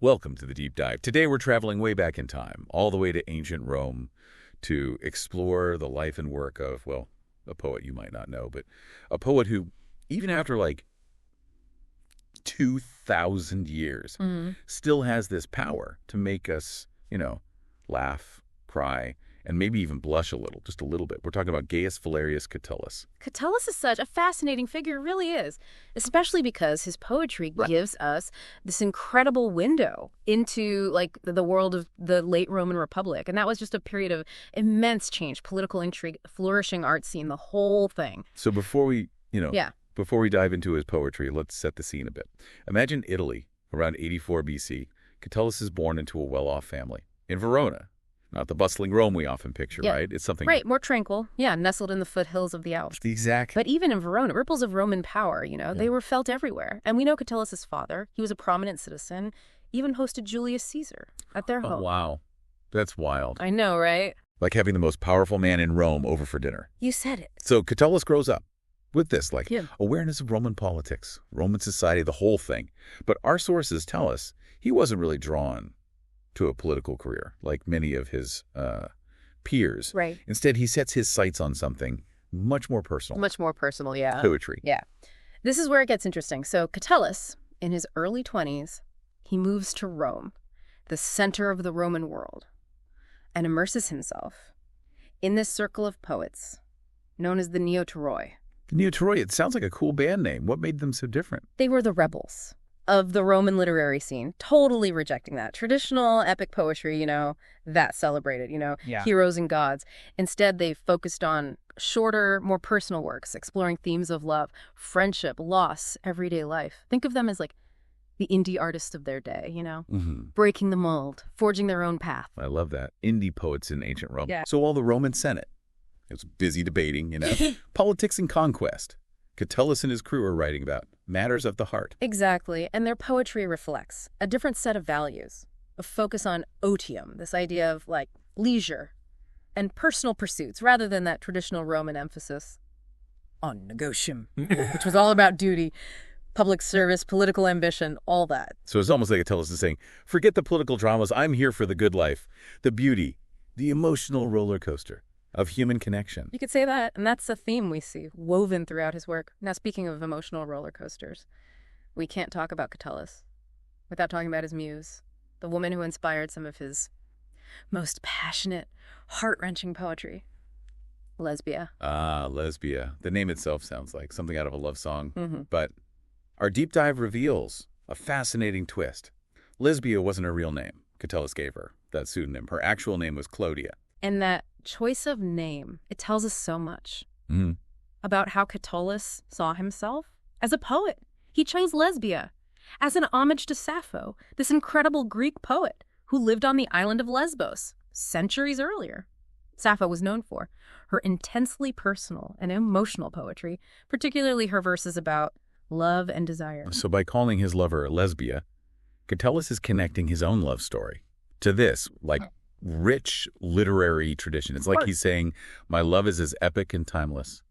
Welcome to the Deep Dive. Today we're traveling way back in time, all the way to ancient Rome, to explore the life and work of, well, a poet you might not know, but a poet who, even after like 2,000 years, still has this power to make us, laugh, cry, and maybe even blush a little, just a little bit. We're talking about Gaius Valerius Catullus. Catullus is such a fascinating figure, it really is, especially because his poetry gives us this incredible window into like the world of the late Roman Republic. And that was just a period of immense change, political intrigue, flourishing art scene, the whole thing. So before we, before we dive into his poetry, let's set the scene a bit. Imagine Italy around 84 BC. Catullus is born into a well-off family in Verona. Not the bustling Rome we often picture, right? It's something... Right, more tranquil. Yeah, nestled in the foothills of the Alps. Exactly. But even in Verona, ripples of Roman power, they were felt everywhere. And we know Catullus' father. He was a prominent citizen, even hosted Julius Caesar at their home. Oh, wow. That's wild. I know, right? Like having the most powerful man in Rome over for dinner. You said it. So Catullus grows up with this, awareness of Roman politics, Roman society, the whole thing. But our sources tell us he wasn't really drawn to a political career like many of his peers. Right. Instead, he sets his sights on something much more personal. Much more personal, yeah. Poetry. Yeah. This is where it gets interesting. So Catullus, in his early 20s, he moves to Rome, the center of the Roman world, and immerses himself in this circle of poets known as the Neo-Toroi. The Neo-Toroi, it sounds like a cool band name. What made them so different? They were the rebels of the Roman literary scene, totally rejecting that traditional epic poetry, that celebrated, heroes and gods. Instead, they focused on shorter, more personal works, exploring themes of love, friendship, loss, everyday life. Think of them as like the indie artists of their day, breaking the mold, forging their own path. I love that. Indie poets in ancient Rome. Yeah. So while the Roman Senate was busy debating, politics and conquest, Catullus and his crew are writing about matters of the heart. Exactly. And their poetry reflects a different set of values, a focus on otium, this idea of like leisure and personal pursuits, rather than that traditional Roman emphasis on negotium, which was all about duty, public service, political ambition, all that. So it's almost like Catullus is saying, forget the political dramas. I'm here for the good life, the beauty, the emotional roller coaster of human connection. You could say that, and that's a theme we see woven throughout his work. Now, speaking of emotional roller coasters, we can't talk about Catullus without talking about his muse, the woman who inspired some of his most passionate, heart-wrenching poetry, Lesbia. Ah, Lesbia. The name itself sounds like something out of a love song, but our deep dive reveals a fascinating twist. Lesbia wasn't her real name. Catullus gave her that pseudonym. Her actual name was Clodia. And that choice of name, it tells us so much about how Catullus saw himself as a poet. He chose Lesbia as an homage to Sappho, this incredible Greek poet who lived on the island of Lesbos centuries earlier. Sappho was known for her intensely personal and emotional poetry, particularly her verses about love and desire. So by calling his lover Lesbia, Catullus is connecting his own love story to this, rich literary tradition. It's like he's saying, my love is as epic and timeless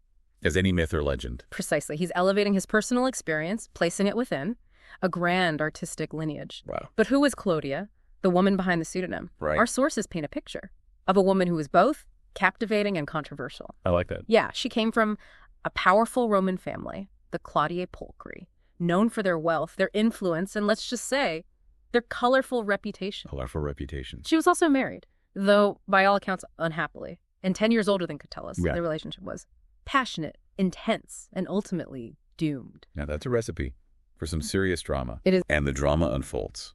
as any myth or legend. Precisely. He's elevating his personal experience, placing it within a grand artistic lineage. Wow. But who was Clodia, the woman behind the pseudonym? Right. Our sources paint a picture of a woman who was both captivating and controversial. I like that. Yeah, she came from a powerful Roman family, the Claudiae Pulchri, known for their wealth, their influence, and let's just say, their colorful reputation. Colorful reputation. She was also married, though by all accounts unhappily, and 10 years older than Catullus. Their relationship was passionate, intense, and ultimately doomed. Now that's a recipe for some serious drama. It is. And the drama unfolds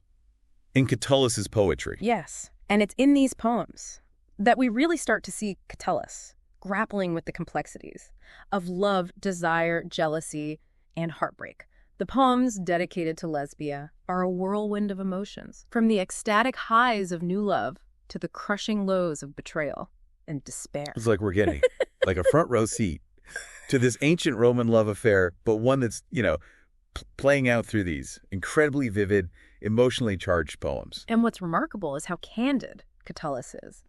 in Catullus's poetry. Yes, and it's in these poems that we really start to see Catullus grappling with the complexities of love, desire, jealousy, and heartbreak. The poems dedicated to Lesbia are a whirlwind of emotions, from the ecstatic highs of new love to the crushing lows of betrayal and despair. It's like we're getting like a front row seat to this ancient Roman love affair, but one that's, playing out through these incredibly vivid, emotionally charged poems. And what's remarkable is how candid Catullus is.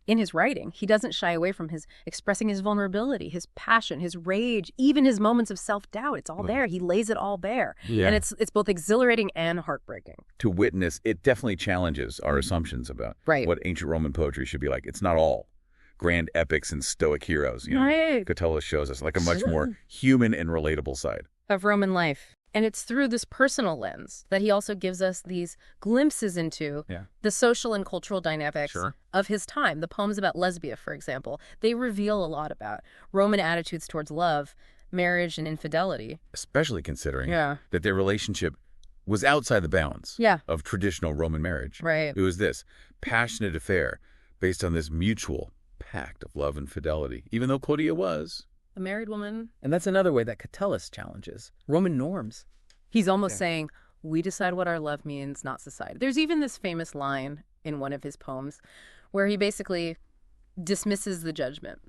in his writing, he doesn't shy away from his expressing his vulnerability, his passion, his rage, even his moments of self-doubt. It's all there. He lays it all bare. Yeah. And it's both exhilarating and heartbreaking. To witness, it definitely challenges our assumptions about what ancient Roman poetry should be like. It's not all grand epics and stoic heroes. You know, Catullus shows us like a much more human and relatable side of Roman life. And it's through this personal lens that he also gives us these glimpses into the social and cultural dynamics of his time. The poems about Lesbia, for example, they reveal a lot about Roman attitudes towards love, marriage, and infidelity. Especially considering that their relationship was outside the bounds of traditional Roman marriage. Right. It was this passionate affair based on this mutual pact of love and fidelity, even though Clodia was a married woman. And that's another way that Catullus challenges Roman norms. He's almost saying, we decide what our love means, not society. There's even this famous line in one of his poems where he basically dismisses the judgment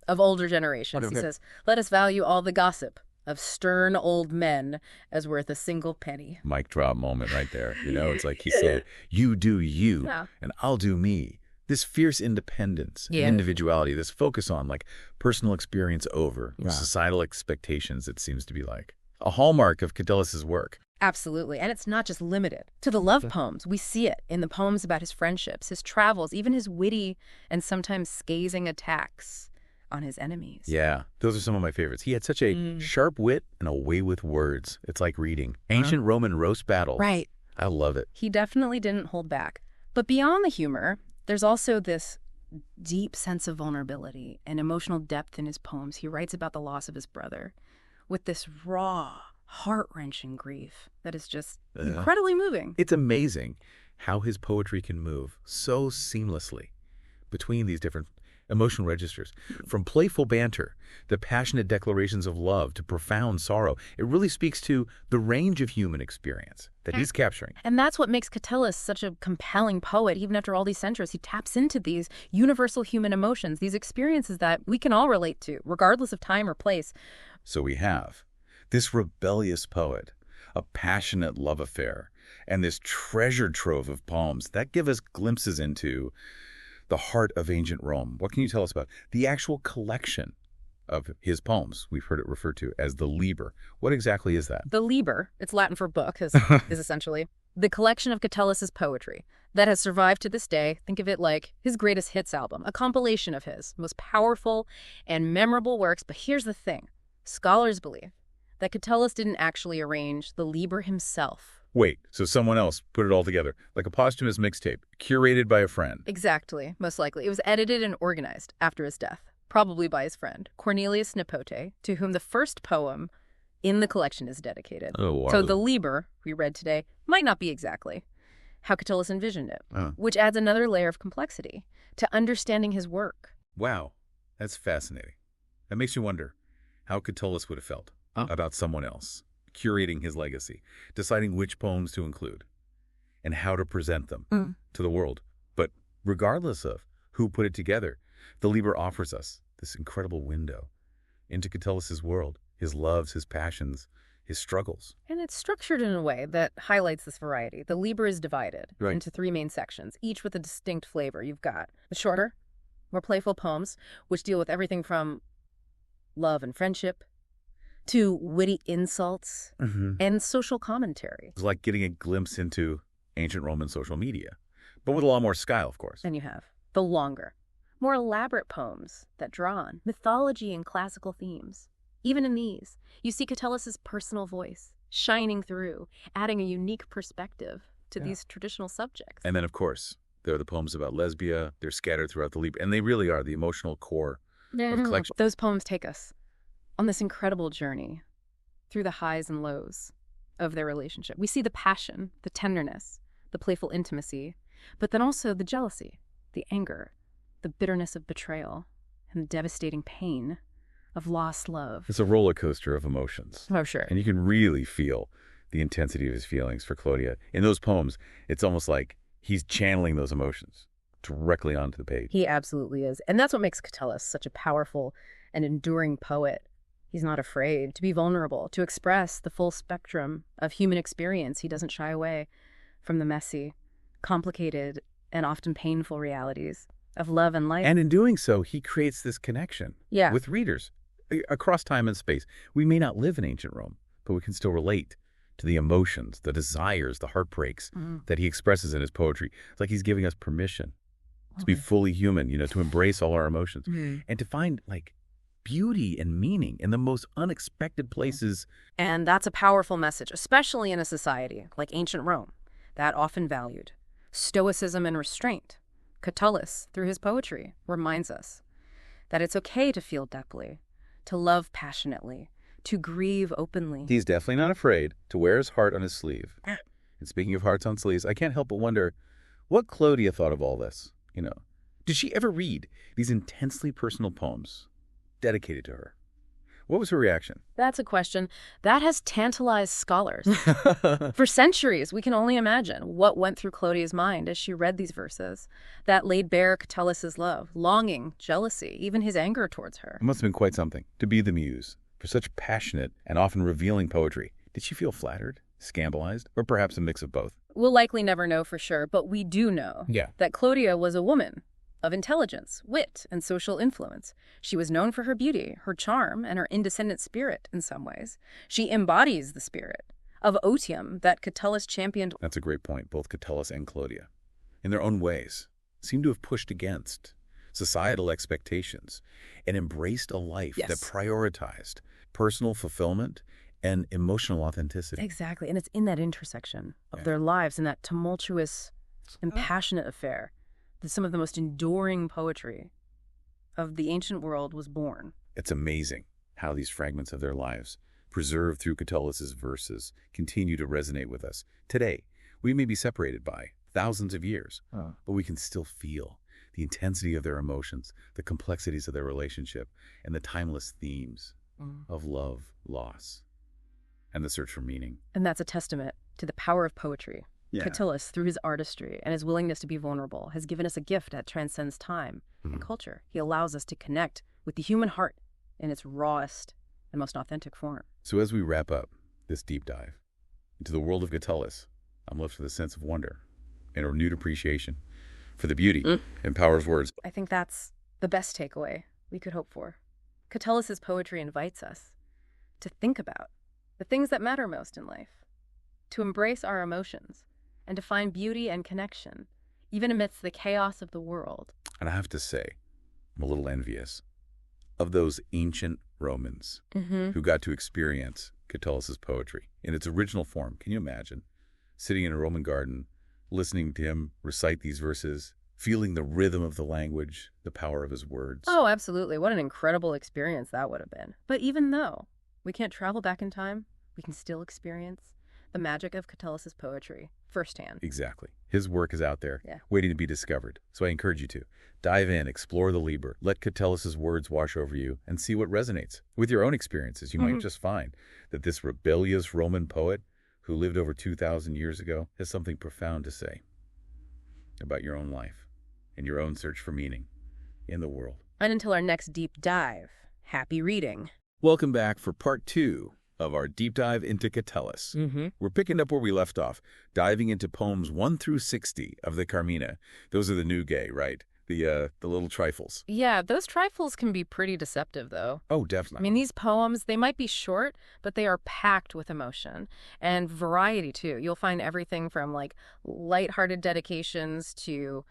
of older generations. He says, let us value all the gossip of stern old men as worth a single penny. Mic drop moment right there. You know, it's like he said, you do you and I'll do me. This fierce independence and individuality, this focus on like personal experience over societal expectations, it seems to be like a hallmark of Catullus's work. Absolutely. And it's not just limited to the love poems. We see it in the poems about his friendships, his travels, even his witty and sometimes scathing attacks on his enemies. Yeah, those are some of my favorites. He had such a sharp wit and a way with words. It's like reading ancient Roman roast battles. Right. I love it. He definitely didn't hold back. But beyond the humor, there's also this deep sense of vulnerability and emotional depth in his poems. He writes about the loss of his brother with this raw, heart-wrenching grief that is just incredibly moving. It's amazing how his poetry can move so seamlessly between these different emotional registers. From playful banter, to passionate declarations of love, to profound sorrow. It really speaks to the range of human experience that he's capturing. And that's what makes Catullus such a compelling poet. Even after all these centuries, he taps into these universal human emotions, these experiences that we can all relate to, regardless of time or place. So we have this rebellious poet, a passionate love affair, and this treasure trove of poems that give us glimpses into the heart of ancient Rome. What can you tell us about the actual collection of his poems? We've heard it referred to as the Liber. What exactly is that? The Liber, it's Latin for book, is essentially the collection of Catullus's poetry that has survived to this day. Think of it like his greatest hits album, a compilation of his most powerful and memorable works. But here's the thing. Scholars believe that Catullus didn't actually arrange the Liber himself. Wait, so someone else put it all together, like a posthumous mixtape, curated by a friend. Exactly, most likely. It was edited and organized after his death, probably by his friend, Cornelius Nepote, to whom the first poem in the collection is dedicated. Oh, wow. So the Liber we read today might not be exactly how Catullus envisioned it, which adds another layer of complexity to understanding his work. Wow, that's fascinating. That makes you wonder how Catullus would have felt about someone else curating his legacy, deciding which poems to include, and how to present them to the world. But regardless of who put it together, the Liber offers us this incredible window into Catullus's world, his loves, his passions, his struggles. And it's structured in a way that highlights this variety. The Liber is divided into three main sections, each with a distinct flavor. You've got the shorter, more playful poems, which deal with everything from love and friendship to witty insults and social commentary. It's like getting a glimpse into ancient Roman social media, but with a lot more style, of course. Then you have the longer, more elaborate poems that draw on mythology and classical themes. Even in these, you see Catullus's personal voice shining through, adding a unique perspective to these traditional subjects. And then, of course, there are the poems about Lesbia. They're scattered throughout the Liber, and they really are the emotional core of collection. Those poems take us on this incredible journey through the highs and lows of their relationship. We see the passion, the tenderness, the playful intimacy, but then also the jealousy, the anger, the bitterness of betrayal, and the devastating pain of lost love. It's a roller coaster of emotions. Oh, sure. And you can really feel the intensity of his feelings for Clodia. In those poems, it's almost like he's channeling those emotions directly onto the page. He absolutely is. And that's what makes Catullus such a powerful and enduring poet. He's not afraid to be vulnerable, to express the full spectrum of human experience. He doesn't shy away from the messy, complicated, and often painful realities Of love and life. And in doing so, he creates this connection with readers across time and space. We may not live in ancient Rome, but we can still relate to the emotions, the desires, the heartbreaks that he expresses in his poetry. It's like he's giving us permission to be fully human, to embrace all our emotions and to find beauty and meaning in the most unexpected places. And that's a powerful message, especially in a society like ancient Rome that often valued stoicism and restraint. Catullus, through his poetry, reminds us that it's okay to feel deeply, to love passionately, to grieve openly. He's definitely not afraid to wear his heart on his sleeve. And speaking of hearts on sleeves, I can't help but wonder what Clodia thought of all this. Did she ever read these intensely personal poems dedicated to her? What was her reaction? That's a question that has tantalized scholars. For centuries, we can only imagine what went through Clodia's mind as she read these verses that laid bare Catullus's love, longing, jealousy, even his anger towards her. It must have been quite something to be the muse for such passionate and often revealing poetry. Did she feel flattered, scandalized, or perhaps a mix of both? We'll likely never know for sure, but we do know that Clodia was a woman of intelligence, wit, and social influence. She was known for her beauty, her charm, and her independent spirit in some ways. She embodies the spirit of otium that Catullus championed. That's a great point. Both Catullus and Clodia, in their own ways, seem to have pushed against societal expectations and embraced a life that prioritized personal fulfillment and emotional authenticity. Exactly, and it's in that intersection of their lives, in that tumultuous and passionate affair, that some of the most enduring poetry of the ancient world was born. It's amazing how these fragments of their lives, preserved through Catullus's verses, continue to resonate with us. Today, we may be separated by thousands of years, but we can still feel the intensity of their emotions, the complexities of their relationship, and the timeless themes of love, loss, and the search for meaning. And that's a testament to the power of poetry. Catullus, through his artistry and his willingness to be vulnerable, has given us a gift that transcends time and culture. He allows us to connect with the human heart in its rawest and most authentic form. So as we wrap up this deep dive into the world of Catullus, I'm left with a sense of wonder and a renewed appreciation for the beauty and power of words. I think that's the best takeaway we could hope for. Catullus's poetry invites us to think about the things that matter most in life, to embrace our emotions, and to find beauty and connection, even amidst the chaos of the world. And I have to say, I'm a little envious of those ancient Romans who got to experience Catullus's poetry in its original form. Can you imagine sitting in a Roman garden, listening to him recite these verses, feeling the rhythm of the language, the power of his words? Oh, absolutely. What an incredible experience that would have been. But even though we can't travel back in time, we can still experience the magic of Catullus's poetry firsthand. Exactly. His work is out there, waiting to be discovered. So I encourage you to dive in, explore the Liber, let Catullus's words wash over you, and see what resonates. With your own experiences, you might just find that this rebellious Roman poet who lived over 2,000 years ago has something profound to say about your own life and your own search for meaning in the world. And until our next deep dive, happy reading. Welcome back for part 2 of our deep dive into Catullus. We're picking up where we left off, diving into poems 1 through 60 of the Carmina. Those are the Nugae, right? The little trifles. Yeah, those trifles can be pretty deceptive, though. Oh, definitely. I mean, these poems, they might be short, but they are packed with emotion and variety, too. You'll find everything from, lighthearted dedications to,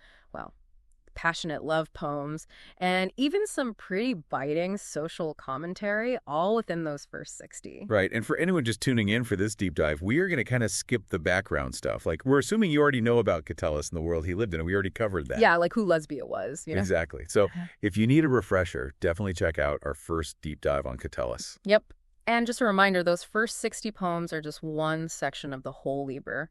passionate love poems, and even some pretty biting social commentary, all within those first 60. Right, and for anyone just tuning in for this deep dive, we are going to kind of skip the background stuff. We're assuming you already know about Catullus and the world he lived in, and we already covered that. Yeah, who Lesbia was. Exactly. So if you need a refresher, definitely check out our first deep dive on Catullus. Yep. And just a reminder, those first 60 poems are just one section of the whole Liber.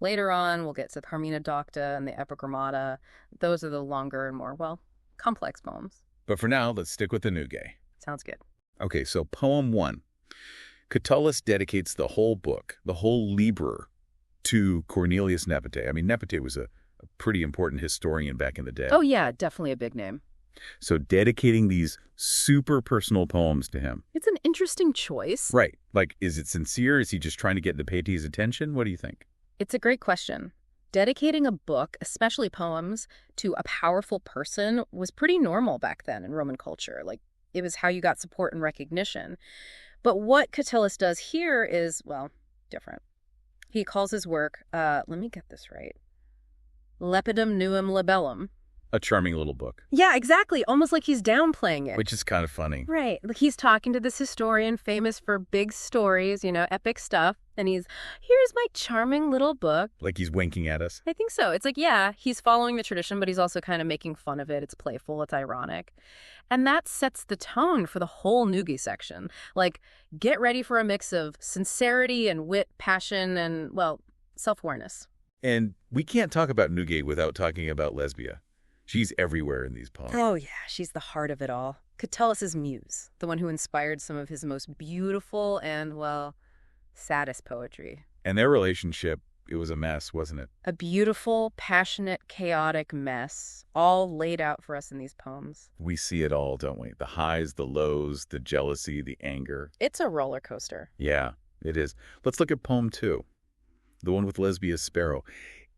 Later on, we'll get to the Carmina Docta and the Epigrammata. Those are the longer and more, complex poems. But for now, let's stick with the Nugae. Sounds good. Okay, so poem 1. Catullus dedicates the whole book, the whole Liber, to Cornelius Nepete. I mean, Nepete was a pretty important historian back in the day. Oh, yeah, definitely a big name. So dedicating these super personal poems to him. It's an interesting choice. Right. Is it sincere? Is he just trying to get Nepete's attention? What do you think? It's a great question. Dedicating a book, especially poems, to a powerful person was pretty normal back then in Roman culture. Like, it was how you got support and recognition. But what Catullus does here is, well, different. He calls his work, let me get this right, Lepidum Nuum Libellum. A charming little book. Yeah, exactly. Almost like he's downplaying it. Which is kind of funny. Right. Like he's talking to this historian famous for big stories, epic stuff. And here's my charming little book. Like he's winking at us? I think so. It's like, yeah, he's following the tradition, but he's also kind of making fun of it. It's playful. It's ironic. And that sets the tone for the whole Nugi section. Like, get ready for a mix of sincerity and wit, passion, and, well, self-awareness. And we can't talk about Nugi without talking about Lesbia. She's everywhere in these poems. Oh, yeah. She's the heart of it all. Catullus' muse, the one who inspired some of his most beautiful and, well, saddest poetry. And their relationship, it was a mess, wasn't it? A beautiful, passionate, chaotic mess, all laid out for us in these poems. We see it all, don't we? The highs, the lows, the jealousy, the anger. It's a roller coaster. Yeah, it is. Let's look at poem 2, the one with Lesbia's sparrow.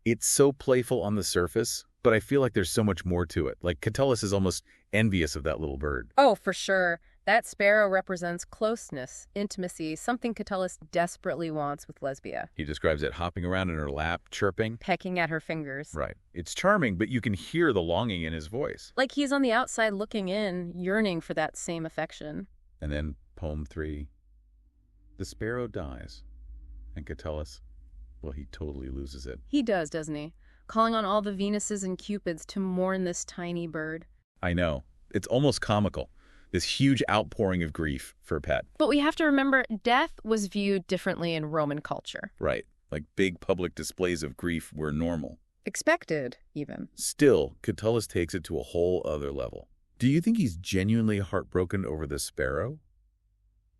It's so playful on the surface, but I feel like there's so much more to it. Like Catullus is almost envious of that little bird. Oh, for sure. That sparrow represents closeness, intimacy, something Catullus desperately wants with Lesbia. He describes it hopping around in her lap, chirping. Pecking at her fingers. Right. It's charming, but you can hear the longing in his voice. Like he's on the outside looking in, yearning for that same affection. And then poem 3. The sparrow dies. And Catullus, well, he totally loses it. He does, doesn't he? Calling on all the Venuses and Cupids to mourn this tiny bird. I know. It's almost comical. This huge outpouring of grief for a pet. But we have to remember, death was viewed differently in Roman culture. Right. Like big public displays of grief were normal. Expected, even. Still, Catullus takes it to a whole other level. Do you think he's genuinely heartbroken over the sparrow?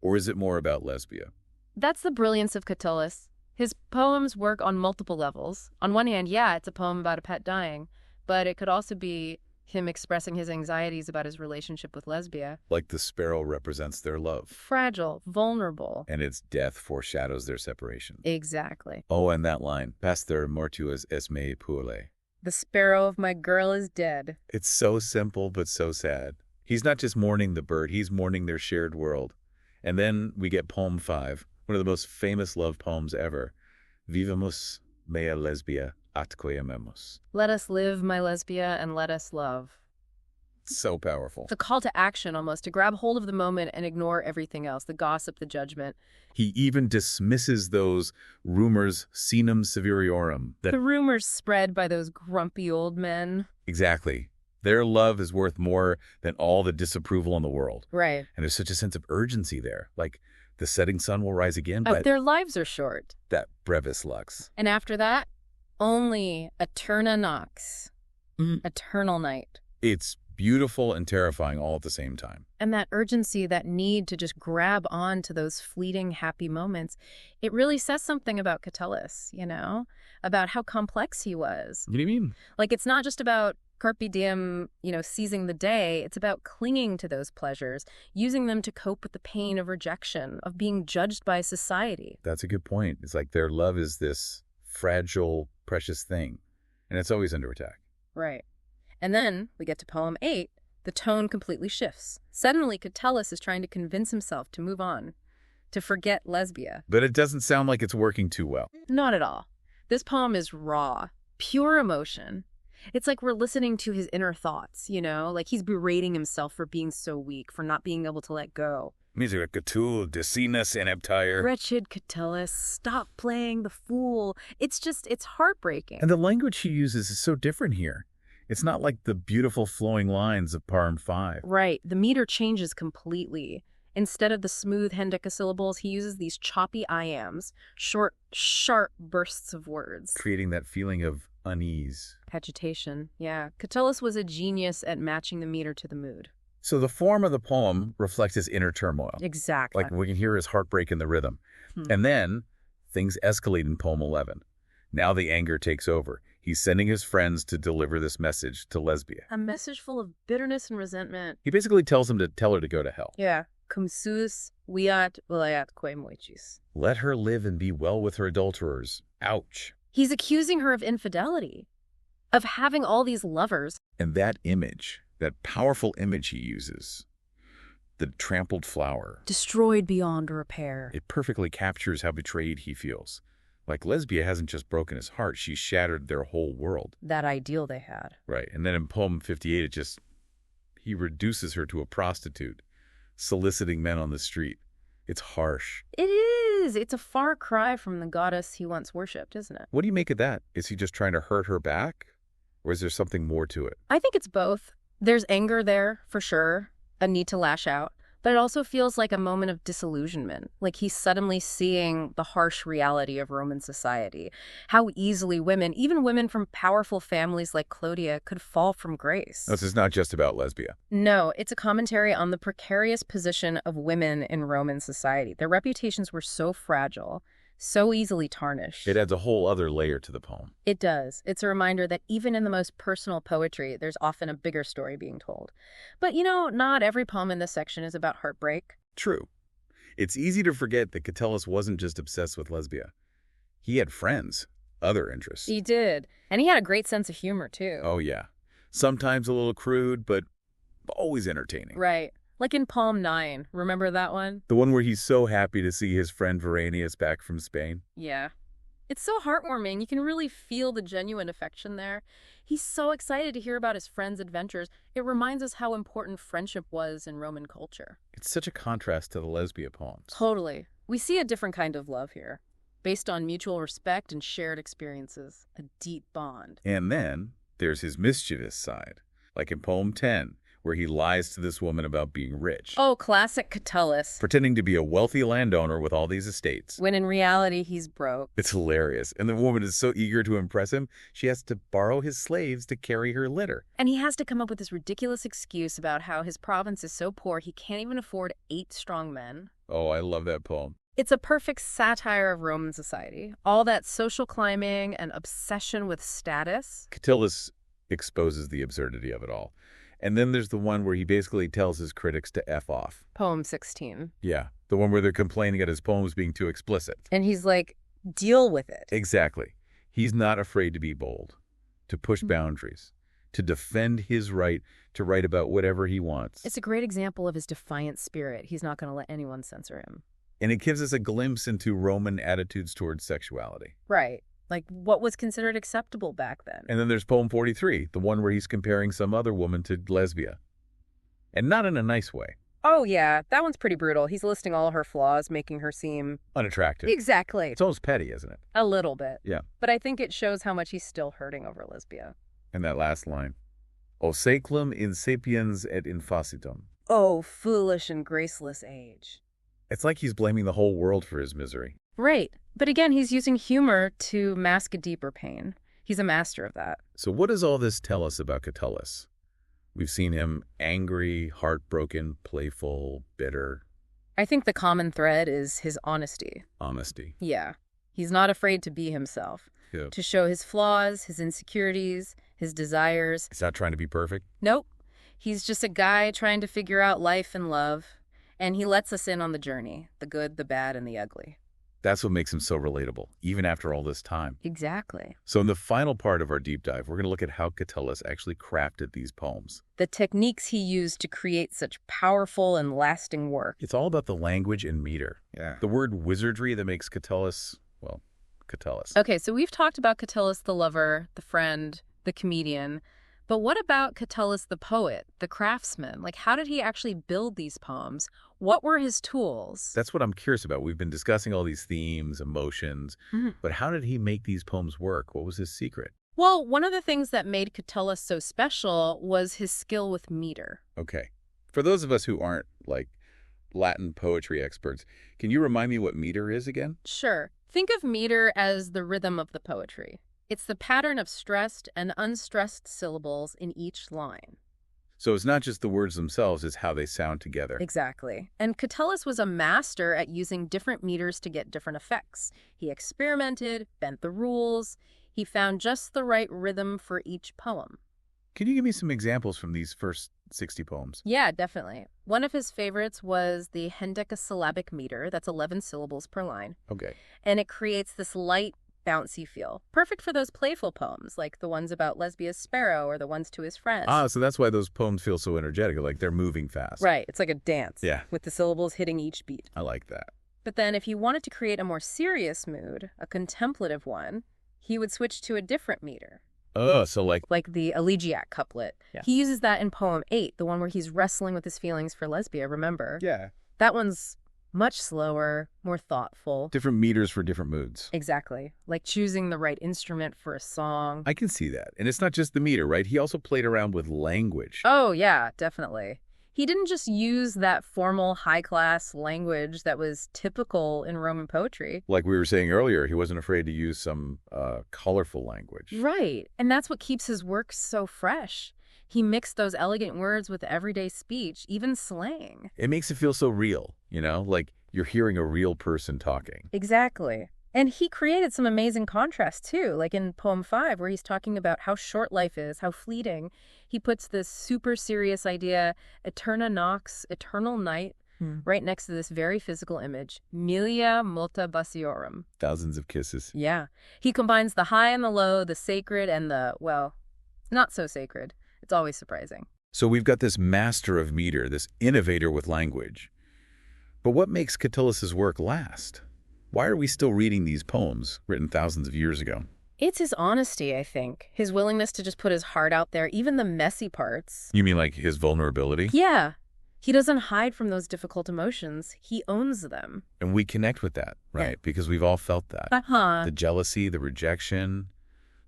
Or is it more about Lesbia? That's the brilliance of Catullus. His poems work on multiple levels. On one hand, yeah, it's a poem about a pet dying, but it could also be him expressing his anxieties about his relationship with Lesbia. Like the sparrow represents their love. Fragile, vulnerable. And its death foreshadows their separation. Exactly. Oh, and that line, Pastor mortuus es me puelle. The sparrow of my girl is dead. It's so simple, but so sad. He's not just mourning the bird, he's mourning their shared world. And then we get poem 5, one of the most famous love poems ever. Vivamus mea Lesbia atque amemus. Let us live, my Lesbia, and let us love. So powerful. It's a call to action almost, to grab hold of the moment and ignore everything else, the gossip, the judgment. He even dismisses those rumors sinum severiorum. The rumors spread by those grumpy old men. Exactly. Their love is worth more than all the disapproval in the world. Right. And there's such a sense of urgency there. Like, the setting sun will rise again, but their lives are short. That brevis lux. And after that, only eterna nox. Eternal night. It's beautiful and terrifying all at the same time. And that urgency, that need to just grab on to those fleeting happy moments, it really says something about Catullus, about how complex he was. What do you mean? Like, it's not just about carpe diem, seizing the day. It's about clinging to those pleasures, using them to cope with the pain of rejection, of being judged by society. That's a good point. It's like their love is this fragile, precious thing, and it's always under attack. Right. And then we get to poem 8. The tone completely shifts. Suddenly, Catullus is trying to convince himself to move on, to forget Lesbia. But it doesn't sound like it's working too well. Not at all. This poem is raw, pure emotion. It's like we're listening to his inner thoughts, like he's berating himself for being so weak, for not being able to let go. Misera Catull, desinus ineptire. Wretched Catullus, stop playing the fool. It's heartbreaking. And the language he uses is so different here. It's not like the beautiful flowing lines of poem 5. Right. The meter changes completely. Instead of the smooth hendecasyllables, he uses these choppy iambs, short, sharp bursts of words. Creating that feeling of unease. Agitation, yeah. Catullus was a genius at matching the meter to the mood. So the form of the poem reflects his inner turmoil. Exactly. Like we can hear his heartbreak in the rhythm. And then things escalate in poem 11. Now the anger takes over. He's sending his friends to deliver this message to Lesbia. A message full of bitterness and resentment. He basically tells him to tell her to go to hell. Yeah. Cum suis viat viatque moichis. Let her live and be well with her adulterers. Ouch. He's accusing her of infidelity, of having all these lovers. And that image, that powerful image he uses, the trampled flower, Destroyed beyond repair. it perfectly captures how betrayed he feels. Like Lesbia hasn't just broken his heart, she's shattered their whole world. That ideal they had. Right. And then in poem 58, he reduces her to a prostitute, soliciting men on the street. It's harsh. It is. It's a far cry from the goddess he once worshipped, isn't it? What do you make of that? Is he just trying to hurt her back? Or is there something more to it? I think it's both. There's anger there, for sure, a need to lash out, but it also feels like a moment of disillusionment, like he's suddenly seeing the harsh reality of Roman society, how easily women, even women from powerful families like Clodia, could fall from grace. This is not just about Lesbia. No, it's a commentary on the precarious position of women in Roman society. Their reputations were so fragile, so easily tarnished. It adds a whole other layer to the poem. It does. It's a reminder that even in the most personal poetry, there's often a bigger story being told. But, not every poem in this section is about heartbreak. True. It's easy to forget that Catullus wasn't just obsessed with Lesbia. He had friends, other interests. He did. And he had a great sense of humor, too. Oh, yeah. Sometimes a little crude, but always entertaining. Right. Like in Poem 9. Remember that one? The one where he's so happy to see his friend Veranius back from Spain. Yeah. It's so heartwarming. You can really feel the genuine affection there. He's so excited to hear about his friend's adventures. It reminds us how important friendship was in Roman culture. It's such a contrast to the Lesbia poems. Totally. We see a different kind of love here, based on mutual respect and shared experiences, a deep bond. And then there's his mischievous side, like in Poem 10, where he lies to this woman about being rich. Oh, classic Catullus. Pretending to be a wealthy landowner with all these estates. When in reality, he's broke. It's hilarious. And the woman is so eager to impress him, she has to borrow his slaves to carry her litter. And he has to come up with this ridiculous excuse about how his province is so poor he can't even afford 8 strong men. Oh, I love that poem. It's a perfect satire of Roman society. All that social climbing and obsession with status. Catullus exposes the absurdity of it all. And then there's the one where he basically tells his critics to F off. Poem 16. Yeah, the one where they're complaining at his poems being too explicit. And he's like, deal with it. Exactly. He's not afraid to be bold, to push boundaries, to defend his right to write about whatever he wants. It's a great example of his defiant spirit. He's not going to let anyone censor him. And it gives us a glimpse into Roman attitudes towards sexuality. Right. Like what was considered acceptable back then. And then there's Poem 43, the one where he's comparing some other woman to Lesbia. And not in a nice way. Oh, yeah. That one's pretty brutal. He's listing all her flaws, making her seem... unattractive. Exactly. It's almost petty, isn't it? A little bit. Yeah. But I think it shows how much he's still hurting over Lesbia. And that last line. O seclum insapiens et infacitum. Oh, foolish and graceless age. It's like he's blaming the whole world for his misery. Right. But again, he's using humor to mask a deeper pain. He's a master of that. So what does all this tell us about Catullus? We've seen him angry, heartbroken, playful, bitter. I think the common thread is his honesty. Honesty. Yeah. He's not afraid to be himself. Yeah. To show his flaws, his insecurities, his desires. He's not trying to be perfect? Nope. He's just a guy trying to figure out life and love. And he lets us in on the journey, the good, the bad, and the ugly. That's what makes him so relatable, even after all this time. Exactly. So in the final part of our deep dive, we're going to look at how Catullus actually crafted these poems. The techniques he used to create such powerful and lasting work. It's all about the language and meter. Yeah. The word wizardry that makes Catullus, well, Catullus. Okay, so we've talked about Catullus the lover, the friend, the comedian. But what about Catullus the poet, the craftsman? Like, how did he actually build these poems? What were his tools? That's what I'm curious about. We've been discussing all these themes, emotions, but how did he make these poems work? What was his secret? Well, one of the things that made Catullus so special was his skill with meter. Okay. For those of us who aren't, like, Latin poetry experts, can you remind me what meter is again? Sure. Think of meter as the rhythm of the poetry. It's the pattern of stressed and unstressed syllables in each line. So it's not just the words themselves, it's how they sound together. Exactly. And Catullus was a master at using different meters to get different effects. He experimented, bent the rules. He found just the right rhythm for each poem. Can you give me some examples from these first 60 poems? Yeah, definitely. One of his favorites was the hendecasyllabic meter. That's 11 syllables per line. Okay. And it creates this light, bouncy feel. Perfect for those playful poems, like the ones about Lesbia's sparrow or the ones to his friends. So that's why those poems feel so energetic, like they're moving fast. Right, it's like a dance. Yeah. With the syllables hitting each beat. I like that. But then if he wanted to create a more serious mood, a contemplative one, he would switch to a different meter. Oh, so like the elegiac couplet. Yeah. He uses that in poem 8, the one where he's wrestling with his feelings for Lesbia, remember? Yeah. That one's much slower, more thoughtful. Different meters for different moods. Exactly. Like choosing the right instrument for a song. I can see that. And it's not just the meter, right? He also played around with language. Oh, yeah, definitely. He didn't just use that formal, high-class language that was typical in Roman poetry. Like we were saying earlier, he wasn't afraid to use some colorful language. Right. And that's what keeps his work so fresh. He mixed those elegant words with everyday speech, even slang. It makes it feel so real, like you're hearing a real person talking. Exactly. And he created some amazing contrasts, too, like in poem 5, where he's talking about how short life is, how fleeting. He puts this super serious idea, eterna nox, eternal night, right next to this very physical image, milia multa baciorum. Thousands of kisses. Yeah. He combines the high and the low, the sacred and the, well, not so sacred. It's always surprising. So we've got this master of meter, this innovator with language. But what makes Catullus's work last? Why are we still reading these poems written thousands of years ago? It's his honesty, I think. His willingness to just put his heart out there, even the messy parts. You mean like his vulnerability? Yeah. He doesn't hide from those difficult emotions. He owns them. And we connect with that, right? Yeah. Because we've all felt that. The jealousy, the rejection,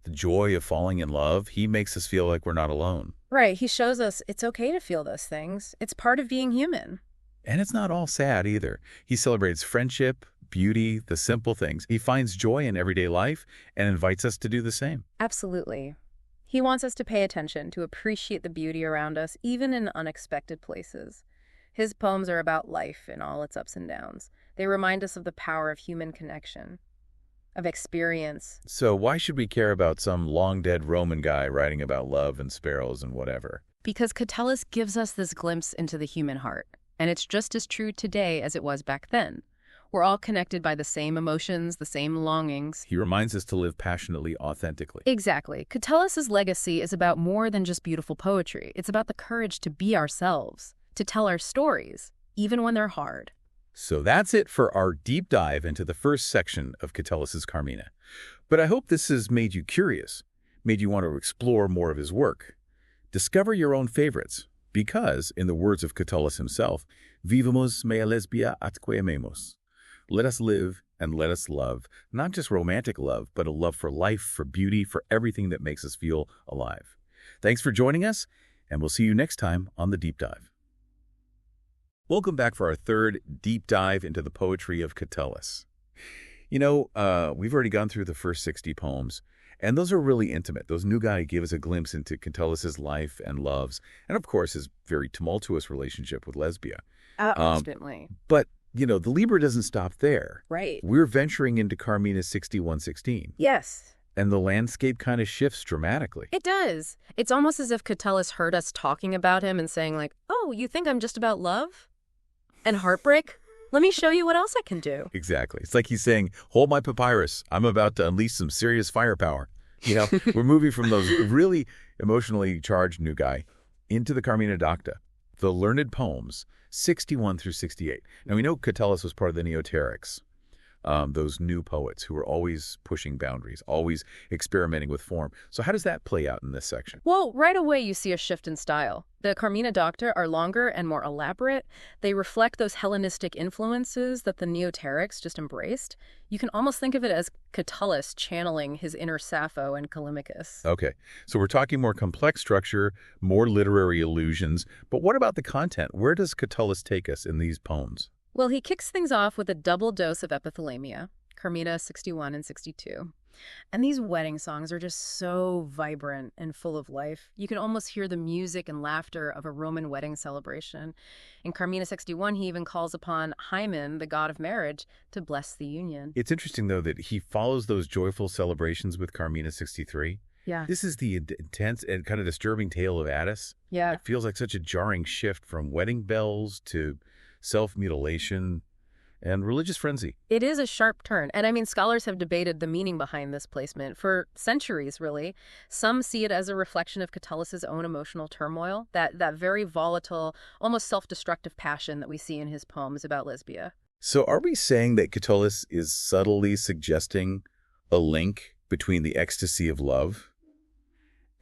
the joy of falling in love. He makes us feel like we're not alone. Right. He shows us it's okay to feel those things. It's part of being human. And it's not all sad either. He celebrates friendship, beauty, the simple things. He finds joy in everyday life and invites us to do the same. Absolutely. He wants us to pay attention, to appreciate the beauty around us, even in unexpected places. His poems are about life in all its ups and downs. They remind us of the power of human connection, of experience. So why should we care about some long-dead Roman guy writing about love and sparrows and whatever? Because Catullus gives us this glimpse into the human heart, and it's just as true today as it was back then. We're all connected by the same emotions, the same longings. He reminds us to live passionately, authentically. Exactly. Catullus's legacy is about more than just beautiful poetry. It's about the courage to be ourselves, to tell our stories, even when they're hard. So that's it for our deep dive into the first section of Catullus's Carmina. But I hope this has made you curious, made you want to explore more of his work. Discover your own favorites, because, in the words of Catullus himself, vivimus mea lesbia atque amemus. Let us live and let us love, not just romantic love, but a love for life, for beauty, for everything that makes us feel alive. Thanks for joining us, and we'll see you next time on The Deep Dive. Welcome back for our third deep dive into the poetry of Catullus. We've already gone through the first 60 poems, and those are really intimate. Those Nugae give us a glimpse into Catullus's life and loves, and of course his very tumultuous relationship with Lesbia. Constantly. But the Liber doesn't stop there. Right. We're venturing into Carmina 61:16. Yes. And the landscape kind of shifts dramatically. It does. It's almost as if Catullus heard us talking about him and saying like, oh, you think I'm just about love? And heartbreak? Let me show you what else I can do. Exactly. It's like he's saying, hold my papyrus. I'm about to unleash some serious firepower. We're moving from those really emotionally charged Nugae into the Carmina Docta, the learned poems, 61 through 68. Now, we know Catullus was part of the Neoterics, those new poets who were always pushing boundaries, always experimenting with form. So how does that play out in this section? Well, right away you see a shift in style. The Carmina Docta are longer and more elaborate. They reflect those Hellenistic influences that the Neoterics just embraced. You can almost think of it as Catullus channeling his inner Sappho and Callimachus. Okay, so we're talking more complex structure, more literary allusions. But what about the content? Where does Catullus take us in these poems? Well, he kicks things off with a double dose of epithalamia, Carmina 61 and 62. And these wedding songs are just so vibrant and full of life. You can almost hear the music and laughter of a Roman wedding celebration. In Carmina 61, he even calls upon Hymen, the god of marriage, to bless the union. It's interesting, though, that he follows those joyful celebrations with Carmina 63. Yeah. This is the intense and kind of disturbing tale of Attis. Yeah. It feels like such a jarring shift from wedding bells to self-mutilation and religious frenzy. It is a sharp turn. And I mean, scholars have debated the meaning behind this placement for centuries, really. Some see it as a reflection of Catullus's own emotional turmoil, that very volatile, almost self-destructive passion that we see in his poems about Lesbia. So are we saying that Catullus is subtly suggesting a link between the ecstasy of love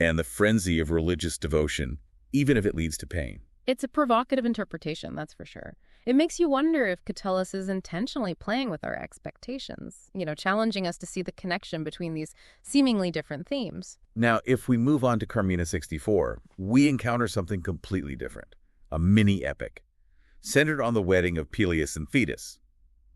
and the frenzy of religious devotion, even if it leads to pain? It's a provocative interpretation, that's for sure. It makes you wonder if Catullus is intentionally playing with our expectations, challenging us to see the connection between these seemingly different themes. Now, if we move on to Carmina 64, we encounter something completely different, a mini-epic, centered on the wedding of Peleus and Thetis.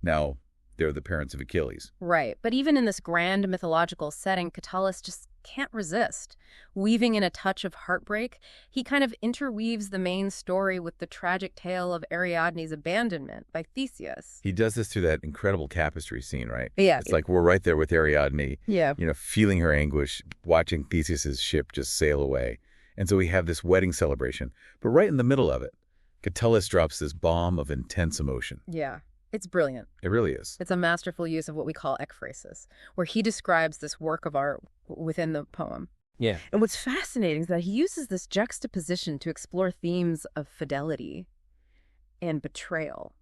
Now, they're the parents of Achilles. Right, but even in this grand mythological setting, Catullus just can't resist. Weaving in a touch of heartbreak, he kind of interweaves the main story with the tragic tale of Ariadne's abandonment by Theseus. He does this through that incredible tapestry scene, right? Yeah. It's like we're right there with Ariadne, yeah. Feeling her anguish, watching Theseus's ship just sail away. And so we have this wedding celebration. But right in the middle of it, Catullus drops this bomb of intense emotion. Yeah. It's brilliant. It really is. It's a masterful use of what we call ekphrasis, where he describes this work of art within the poem. Yeah. And what's fascinating is that he uses this juxtaposition to explore themes of fidelity and betrayal.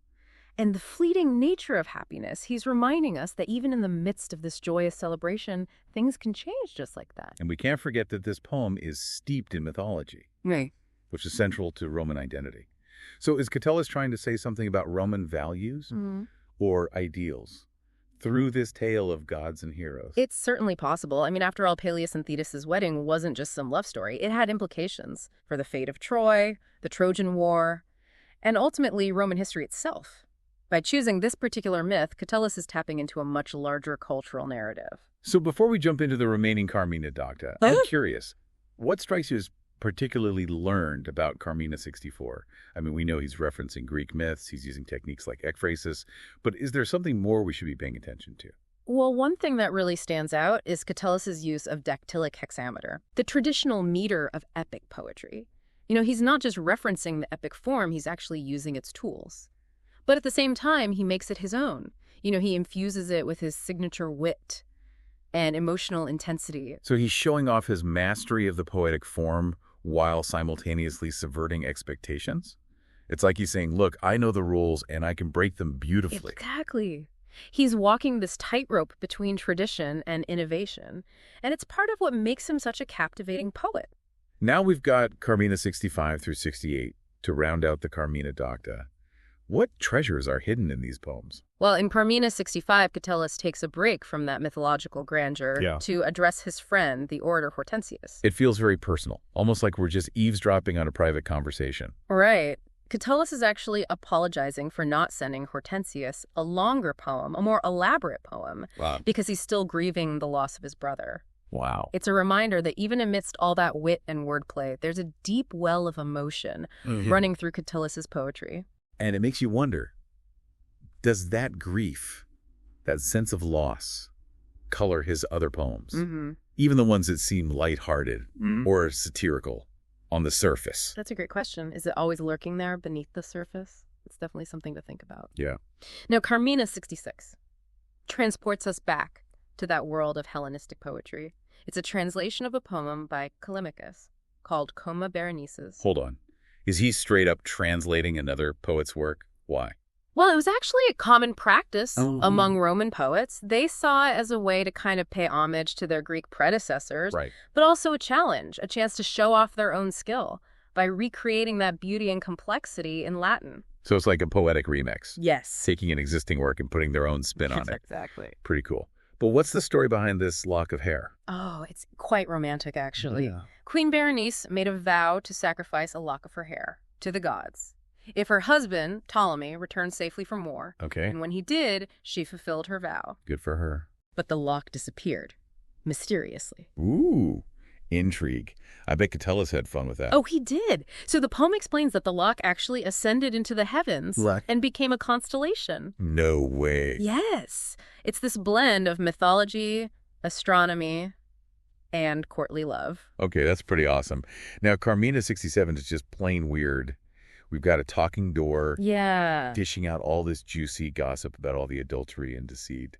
And the fleeting nature of happiness, he's reminding us that even in the midst of this joyous celebration, things can change just like that. And we can't forget that this poem is steeped in mythology, Right. which is central to Roman identity. So is Catullus trying to say something about Roman values or ideals through this tale of gods and heroes? It's certainly possible. I mean, after all, Peleus and Thetis' wedding wasn't just some love story. It had implications for the fate of Troy, the Trojan War, and ultimately Roman history itself. By choosing this particular myth, Catullus is tapping into a much larger cultural narrative. So before we jump into the remaining Carmina Docta, I'm curious, what strikes you as particularly learned about Carmina 64? I mean, we know he's referencing Greek myths, he's using techniques like ekphrasis, but is there something more we should be paying attention to? Well, one thing that really stands out is Catullus's use of dactylic hexameter, the traditional meter of epic poetry. He's not just referencing the epic form, he's actually using its tools. But at the same time, he makes it his own. He infuses it with his signature wit and emotional intensity. So he's showing off his mastery of the poetic form while simultaneously subverting expectations? It's like he's saying, look, I know the rules and I can break them beautifully. Exactly. He's walking this tightrope between tradition and innovation, and it's part of what makes him such a captivating poet. Now we've got Carmina 65 through 68 to round out the Carmina Docta. What treasures are hidden in these poems? Well, in Carmina 65, Catullus takes a break from that mythological grandeur to address his friend, the orator Hortensius. It feels very personal, almost like we're just eavesdropping on a private conversation. Right. Catullus is actually apologizing for not sending Hortensius a longer poem, a more elaborate poem, because he's still grieving the loss of his brother. Wow. It's a reminder that even amidst all that wit and wordplay, there's a deep well of emotion running through Catullus's poetry. And it makes you wonder, does that grief, that sense of loss, color his other poems? Even the ones that seem lighthearted or satirical on the surface? That's a great question. Is it always lurking there beneath the surface? It's definitely something to think about. Yeah. Now, Carmina 66 transports us back to that world of Hellenistic poetry. It's a translation of a poem by Callimachus called Coma Berenices. Hold on. Is he straight up translating another poet's work? Why? Well, it was actually a common practice among Roman poets. They saw it as a way to kind of pay homage to their Greek predecessors, but also a challenge, a chance to show off their own skill by recreating that beauty and complexity in Latin. So it's like a poetic remix. Yes. Taking an existing work and putting their own spin on it. Exactly. Pretty cool. But what's the story behind this lock of hair? Oh, it's quite romantic, actually. Yeah. Queen Berenice made a vow to sacrifice a lock of her hair to the gods if her husband, Ptolemy, returned safely from war. Okay. And when he did, she fulfilled her vow. Good for her. But the lock disappeared, mysteriously. Ooh, intrigue. I bet Catullus had fun with that. Oh, he did. So the poem explains that the lock actually ascended into the heavens and became a constellation. No way. Yes. It's this blend of mythology, astronomy, and courtly love. Okay, that's pretty awesome. Now, Carmina 67 is just plain weird. We've got a talking door. Yeah. Dishing out all this juicy gossip about all the adultery and deceit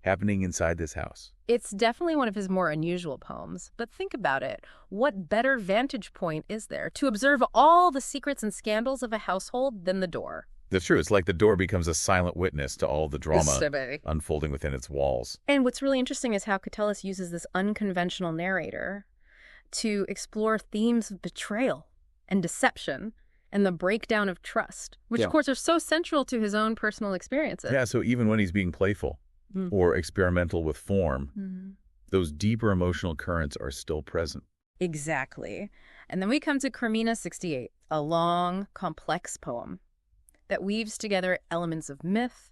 happening inside this house. It's definitely one of his more unusual poems, but think about it. What better vantage point is there to observe all the secrets and scandals of a household than the door? That's true. It's like the door becomes a silent witness to all the drama Yes, unfolding within its walls. And what's really interesting is how Catullus uses this unconventional narrator to explore themes of betrayal and deception and the breakdown of trust, which of course are so central to his own personal experiences. Yeah, so even when he's being playful or experimental with form, those deeper emotional currents are still present. Exactly. And then we come to Carmina 68, a long, complex poem that weaves together elements of myth,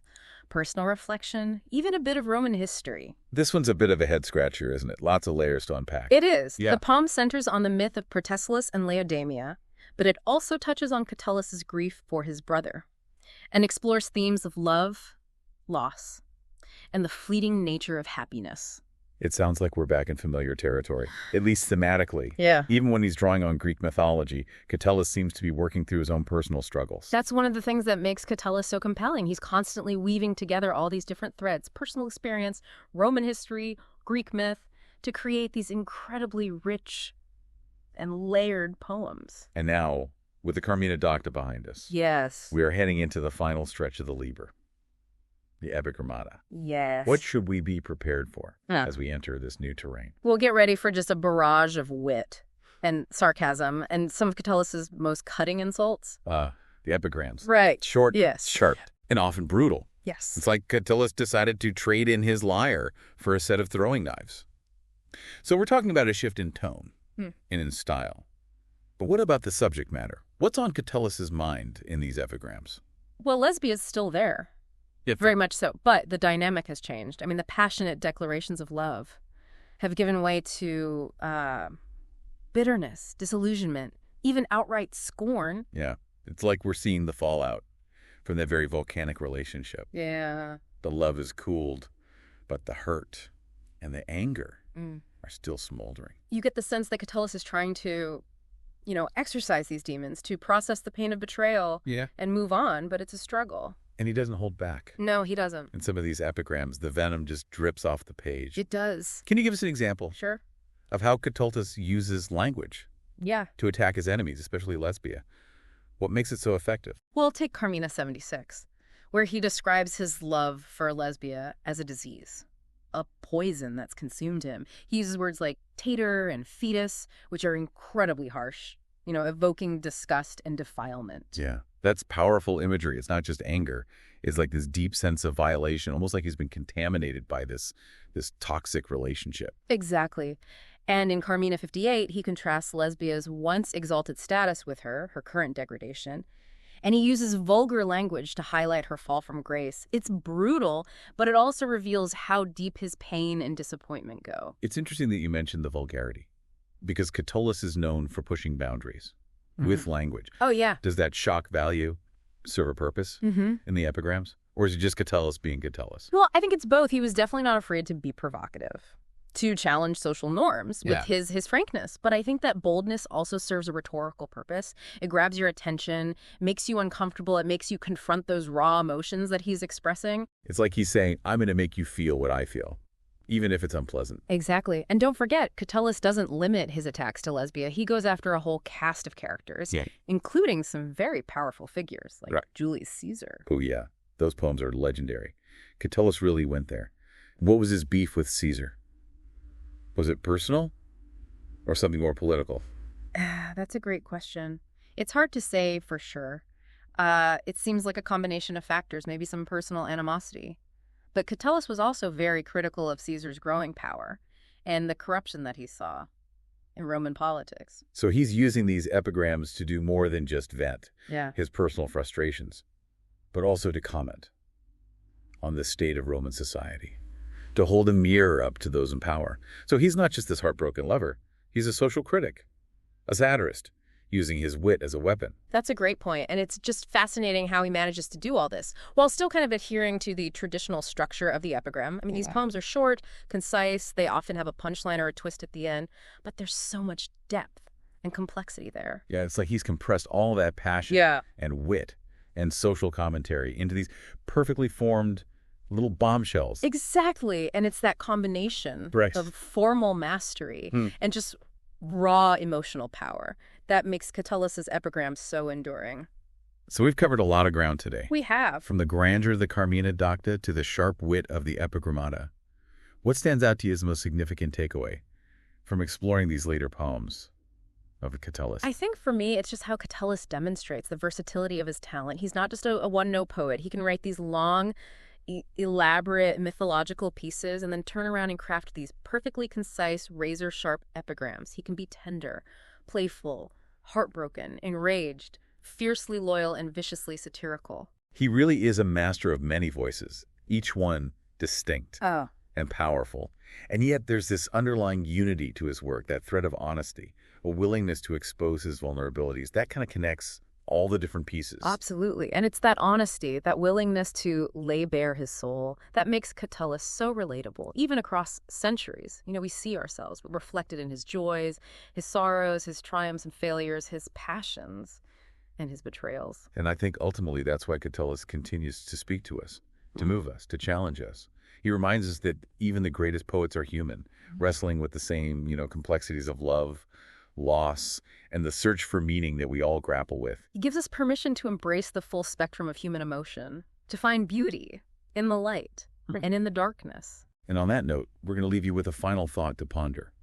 personal reflection, even a bit of Roman history. This one's a bit of a head-scratcher, isn't it? Lots of layers to unpack. It is. Yeah. The poem centers on the myth of Protesilaus and Laodamia, but it also touches on Catullus's grief for his brother and explores themes of love, loss, and the fleeting nature of happiness. It sounds like we're back in familiar territory, at least thematically. Yeah. Even when he's drawing on Greek mythology, Catullus seems to be working through his own personal struggles. That's one of the things that makes Catullus so compelling. He's constantly weaving together all these different threads, personal experience, Roman history, Greek myth, to create these incredibly rich and layered poems. And now, with the Carmina Docta behind us, Yes. we are heading into the final stretch of the Liber, the Epigrammata. Yes. What should we be prepared for as we enter this new terrain? We'll get ready for just a barrage of wit and sarcasm and some of Catullus's most cutting insults. The epigrams. Right. Short, Yes. sharp, and often brutal. Yes. It's like Catullus decided to trade in his lyre for a set of throwing knives. So we're talking about a shift in tone and in style. But what about the subject matter? What's on Catullus's mind in these epigrams? Well, Lesbia is still there. Very much so. But the dynamic has changed. I mean, the passionate declarations of love have given way to bitterness, disillusionment, even outright scorn. Yeah. It's like we're seeing the fallout from that very volcanic relationship. Yeah. The love is cooled, but the hurt and the anger are still smoldering. You get the sense that Catullus is trying to, exorcise these demons, to process the pain of betrayal and move on, but it's a struggle. And he doesn't hold back. No, he doesn't. In some of these epigrams, the venom just drips off the page. It does. Can you give us an example Sure. of how Catullus uses language Yeah. to attack his enemies, especially Lesbia? What makes it so effective? Well, take Carmina 76, where he describes his love for Lesbia as a disease, a poison that's consumed him. He uses words like tater and fetus, which are incredibly harsh, evoking disgust and defilement. Yeah, that's powerful imagery. It's not just anger. It's like this deep sense of violation, almost like he's been contaminated by this toxic relationship. Exactly. And in Carmina 58, he contrasts Lesbia's once exalted status with her current degradation, and he uses vulgar language to highlight her fall from grace. It's brutal, but it also reveals how deep his pain and disappointment go. It's interesting that you mentioned the vulgarity, because Catullus is known for pushing boundaries with language. Oh, yeah. Does that shock value serve a purpose in the epigrams? Or is it just Catullus being Catullus? Well, I think it's both. He was definitely not afraid to be provocative, to challenge social norms with his frankness. But I think that boldness also serves a rhetorical purpose. It grabs your attention, makes you uncomfortable. It makes you confront those raw emotions that he's expressing. It's like he's saying, I'm going to make you feel what I feel, even if it's unpleasant. Exactly. And don't forget, Catullus doesn't limit his attacks to Lesbia. He goes after a whole cast of characters, including some very powerful figures like Julius Caesar. Oh, yeah. Those poems are legendary. Catullus really went there. What was his beef with Caesar? Was it personal or something more political? That's a great question. It's hard to say for sure. It seems like a combination of factors, maybe some personal animosity. But Catullus was also very critical of Caesar's growing power and the corruption that he saw in Roman politics. So he's using these epigrams to do more than just vent his personal frustrations, but also to comment on the state of Roman society, to hold a mirror up to those in power. So he's not just this heartbroken lover. He's a social critic, a satirist, using his wit as a weapon. That's a great point, and it's just fascinating how he manages to do all this, while still kind of adhering to the traditional structure of the epigram. I mean, these poems are short, concise, they often have a punchline or a twist at the end, but there's so much depth. and complexity there. Yeah, it's like he's compressed all that passion and wit and social commentary into these perfectly formed little bombshells. Exactly. And it's that combination Right. of formal mastery and just raw emotional power that makes Catullus's epigrams so enduring. So we've covered a lot of ground today. We have. From the grandeur of the Carmina Docta to the sharp wit of the Epigrammata. What stands out to you as the most significant takeaway from exploring these later poems of Catullus? I think for me, it's just how Catullus demonstrates the versatility of his talent. He's not just a one-note poet. He can write these long, elaborate mythological pieces and then turn around and craft these perfectly concise, razor-sharp epigrams. He can be tender, playful, heartbroken, enraged, fiercely loyal, and viciously satirical. He really is a master of many voices, each one distinct and powerful. And yet there's this underlying unity to his work, that thread of honesty, a willingness to expose his vulnerabilities. That kind of connects all the different pieces. Absolutely. And it's that honesty, that willingness to lay bare his soul, that makes Catullus so relatable, even across centuries. You know, we see ourselves reflected in his joys, his sorrows, his triumphs and failures, his passions, and his betrayals. And I think ultimately that's why Catullus continues to speak to us, to move us, to challenge us. He reminds us that even the greatest poets are human, wrestling with the same, complexities of love, loss, and the search for meaning that we all grapple with. He gives us permission to embrace the full spectrum of human emotion, to find beauty in the light and in the darkness. And on that note, we're going to leave you with a final thought to ponder.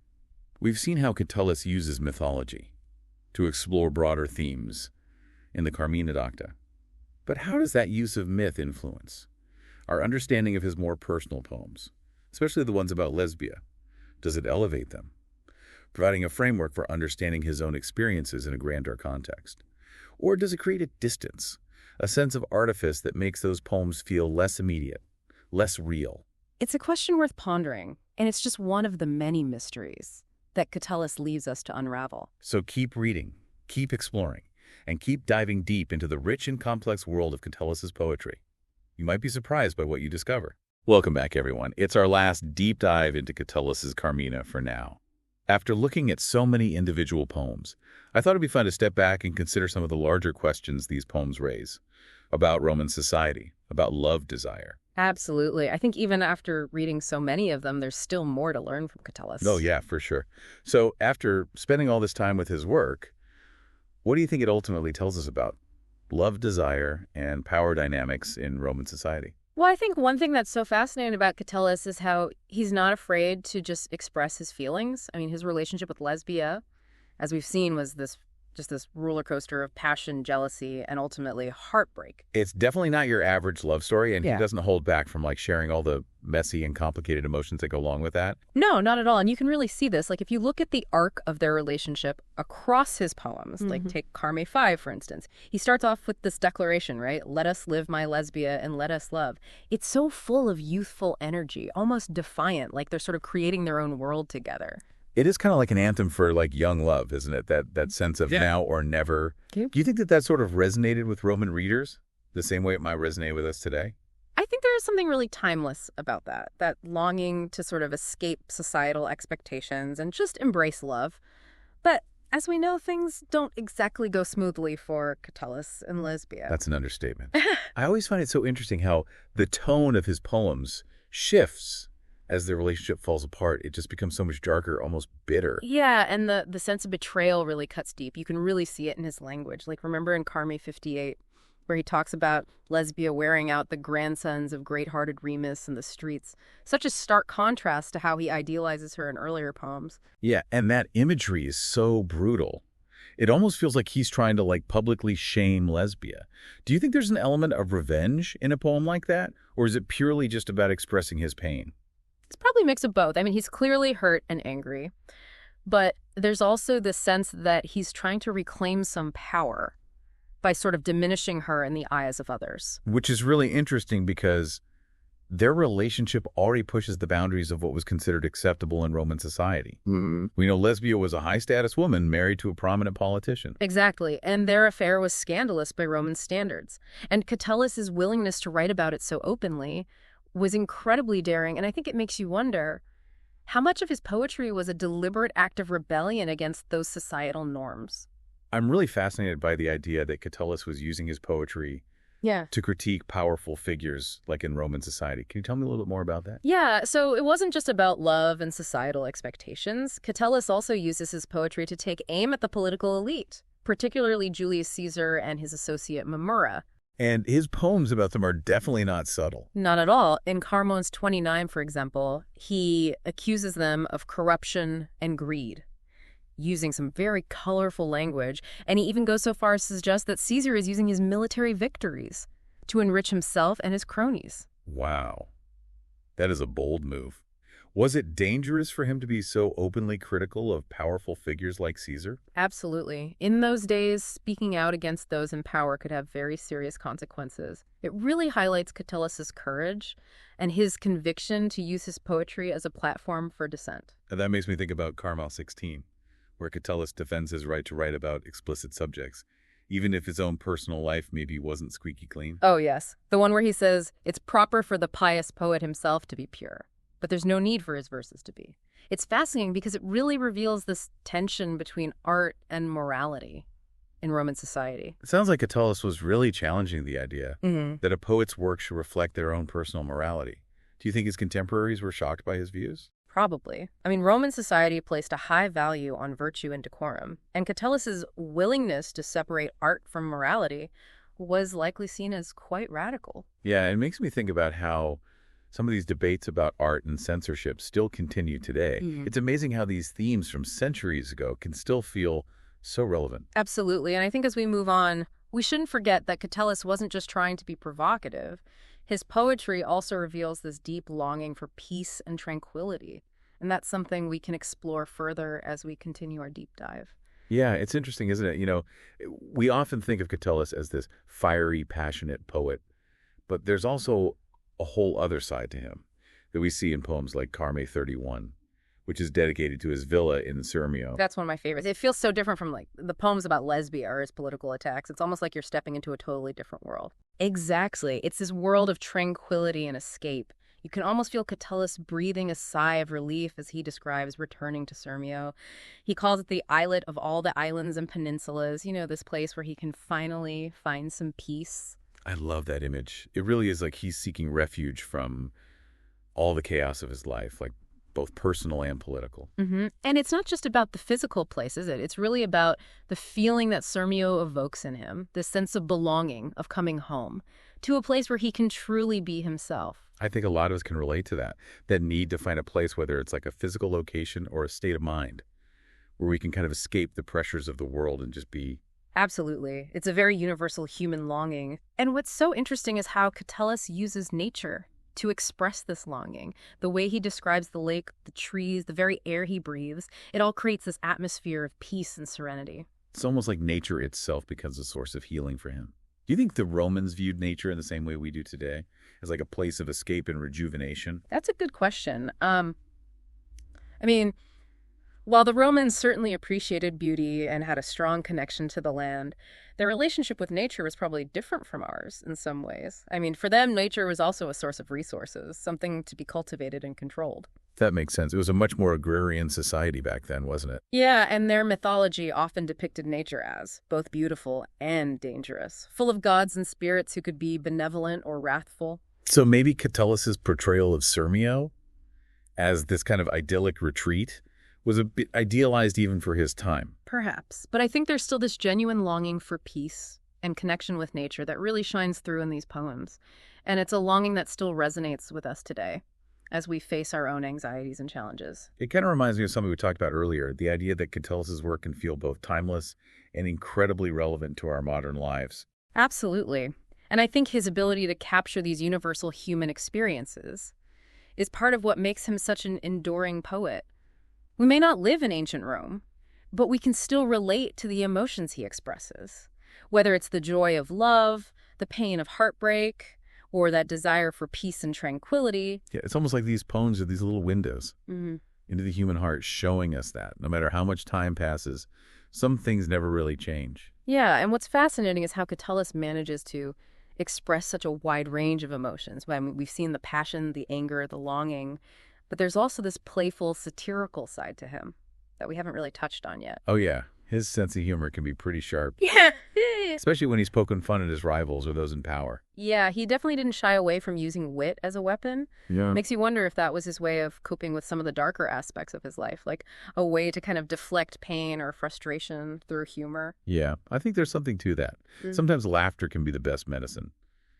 We've seen how Catullus uses mythology to explore broader themes in the Carmina Docta. But how does that use of myth influence our understanding of his more personal poems, especially the ones about Lesbia? Does it elevate them, providing a framework for understanding his own experiences in a grander context? Or does it create a distance, a sense of artifice that makes those poems feel less immediate, less real? It's a question worth pondering, and it's just one of the many mysteries that Catullus leaves us to unravel. So keep reading, keep exploring, and keep diving deep into the rich and complex world of Catullus's poetry. You might be surprised by what you discover. Welcome back, everyone. It's our last deep dive into Catullus's Carmina for now. After looking at so many individual poems, I thought it'd be fun to step back and consider some of the larger questions these poems raise about Roman society, about love desire. Absolutely. I think even after reading so many of them, there's still more to learn from Catullus. Oh, yeah, for sure. So after spending all this time with his work, what do you think it ultimately tells us about love desire and power dynamics in Roman society? Well, I think one thing that's so fascinating about Catullus is how he's not afraid to just express his feelings. I mean, his relationship with Lesbia, as we've seen, was this roller coaster of passion, jealousy, and ultimately heartbreak. It's definitely not your average love story, and he doesn't hold back from sharing all the messy and complicated emotions that go along with that. No, not at all. And you can really see this. If you look at the arc of their relationship across his poems, take Carme 5, for instance, he starts off with this declaration, right? Let us live, my Lesbia, and let us love. It's so full of youthful energy, almost defiant, like they're sort of creating their own world together. It is kind of like an anthem for young love, isn't it? That sense of now or never. Okay. Do you think that sort of resonated with Roman readers the same way it might resonate with us today? I think there is something really timeless about that longing to sort of escape societal expectations and just embrace love. But as we know, things don't exactly go smoothly for Catullus and Lesbia. That's an understatement. I always find it so interesting how the tone of his poems shifts as the relationship falls apart. It just becomes so much darker, almost bitter. Yeah, and the sense of betrayal really cuts deep. You can really see it in his language. Remember in Carme 58, where he talks about Lesbia wearing out the grandsons of great-hearted Remus in the streets. Such a stark contrast to how he idealizes her in earlier poems. Yeah, and that imagery is so brutal. It almost feels like he's trying to publicly shame Lesbia. Do you think there's an element of revenge in a poem like that? Or is it purely just about expressing his pain? It's probably a mix of both. I mean, he's clearly hurt and angry, but there's also this sense that he's trying to reclaim some power by sort of diminishing her in the eyes of others. Which is really interesting because their relationship already pushes the boundaries of what was considered acceptable in Roman society. Mm-hmm. We know Lesbia was a high-status woman married to a prominent politician. Exactly, and their affair was scandalous by Roman standards. And Catullus's willingness to write about it so openly was incredibly daring, and I think it makes you wonder, How much of his poetry was a deliberate act of rebellion against those societal norms? I'm really fascinated by the idea that Catullus was using his poetry to critique powerful figures like in Roman society. Can you tell me a little bit more about that? Yeah, so it wasn't just about love and societal expectations. Catullus also uses his poetry to take aim at the political elite, particularly Julius Caesar and his associate Mamurra. And his poems about them are definitely not subtle. Not at all. In Carmons 29, for example, he accuses them of corruption and greed, using some very colorful language, and he even goes so far as to suggest that Caesar is using his military victories to enrich himself and his cronies. Wow. That is a bold move. Was it dangerous for him to be so openly critical of powerful figures like Caesar? Absolutely. In those days, speaking out against those in power could have very serious consequences. It really highlights Catullus's courage and his conviction to use his poetry as a platform for dissent. And that makes me think about Carmel 16, where Catullus defends his right to write about explicit subjects, even if his own personal life maybe wasn't squeaky clean. Oh, yes. The one where he says, it's proper for the pious poet himself to be pure, but there's no need for his verses to be. It's fascinating because it really reveals this tension between art and morality in Roman society. It sounds like Catullus was really challenging the idea that a poet's work should reflect their own personal morality. Do you think his contemporaries were shocked by his views? Probably. I mean, Roman society placed a high value on virtue and decorum, and Catullus's willingness to separate art from morality was likely seen as quite radical. Yeah, it makes me think about how some of these debates about art and censorship still continue today. It's amazing how these themes from centuries ago can still feel so relevant. Absolutely. And I think as we move on, we shouldn't forget that Catullus wasn't just trying to be provocative. His poetry also reveals this deep longing for peace and tranquility. And that's something we can explore further as we continue our deep dive. Yeah, it's interesting, isn't it? You know, we often think of Catullus as this fiery, passionate poet, but there's also a whole other side to him that we see in poems like Carme 31, which is dedicated to his villa in Sirmio. That's one of my favorites. It feels so different from like the poems about Lesbia or his political attacks. It's almost like you're stepping into a totally different world. Exactly. It's this world of tranquility and escape. You can almost feel Catullus breathing a sigh of relief as he describes returning to Sirmio. He calls it the islet of all the islands and peninsulas, you know, this place where he can finally find some peace. I love that image. It really is like he's seeking refuge from all the chaos of his life, like both personal and political. And it's not just about the physical place, is it? It's really about the feeling that Sirmio evokes in him, this sense of belonging, of coming home, to a place where he can truly be himself. I think a lot of us can relate to that need to find a place, whether it's like a physical location or a state of mind, where we can kind of escape the pressures of the world and just be. Absolutely. It's a very universal human longing. And what's so interesting is how Catullus uses nature to express this longing. The way he describes the lake, the trees, the very air he breathes, it all creates this atmosphere of peace and serenity. It's almost like nature itself becomes a source of healing for him. Do you think the Romans viewed nature in the same way we do today, as like a place of escape and rejuvenation? That's a good question. I mean, while the Romans certainly appreciated beauty and had a strong connection to the land, their relationship with nature was probably different from ours in some ways. I mean, for them, nature was also a source of resources, something to be cultivated and controlled. That makes sense. It was a much more agrarian society back then, wasn't it? Yeah, and their mythology often depicted nature as both beautiful and dangerous, full of gods and spirits who could be benevolent or wrathful. So maybe Catullus's portrayal of Sirmio as this kind of idyllic retreat was a bit idealized even for his time. Perhaps. But I think there's still this genuine longing for peace and connection with nature that really shines through in these poems. And it's a longing that still resonates with us today as we face our own anxieties and challenges. It kind of reminds me of something we talked about earlier, the idea that Catullus's work can feel both timeless and incredibly relevant to our modern lives. Absolutely. And I think his ability to capture these universal human experiences is part of what makes him such an enduring poet. We may not live in ancient Rome, but we can still relate to the emotions he expresses, whether it's the joy of love, the pain of heartbreak, or that desire for peace and tranquility. Yeah, it's almost like these poems are these little windows into the human heart, showing us that no matter how much time passes, some things never really change. Yeah, and what's fascinating is how Catullus manages to express such a wide range of emotions. I mean, we've seen the passion, the anger, the longing, But there's also this playful, satirical side to him that we haven't really touched on yet. Oh, yeah. His sense of humor can be pretty sharp. Yeah. Especially when he's poking fun at his rivals or those in power. Yeah, he definitely didn't shy away from using wit as a weapon. Yeah. Makes you wonder if that was his way of coping with some of the darker aspects of his life, like a way to kind of deflect pain or frustration through humor. Yeah, I think there's something to that. Sometimes laughter can be the best medicine,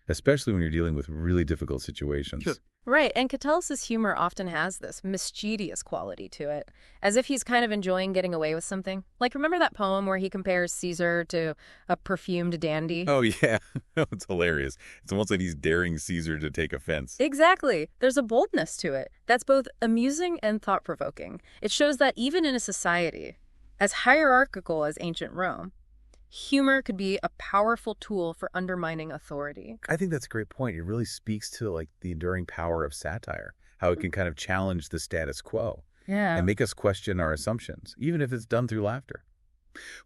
especially when you're dealing with really difficult situations. Sure. Right, and Catullus' humor often has this mischievous quality to it, as if he's kind of enjoying getting away with something. Like, remember that poem where he compares Caesar to a perfumed dandy? Oh, yeah. It's hilarious. It's almost like he's daring Caesar to take offense. Exactly. There's a boldness to it that's both amusing and thought-provoking. It shows that even in a society as hierarchical as ancient Rome, humor could be a powerful tool for undermining authority. I think that's a great point. It really speaks to like the enduring power of satire, how it can kind of challenge the status quo and make us question our assumptions, even if it's done through laughter.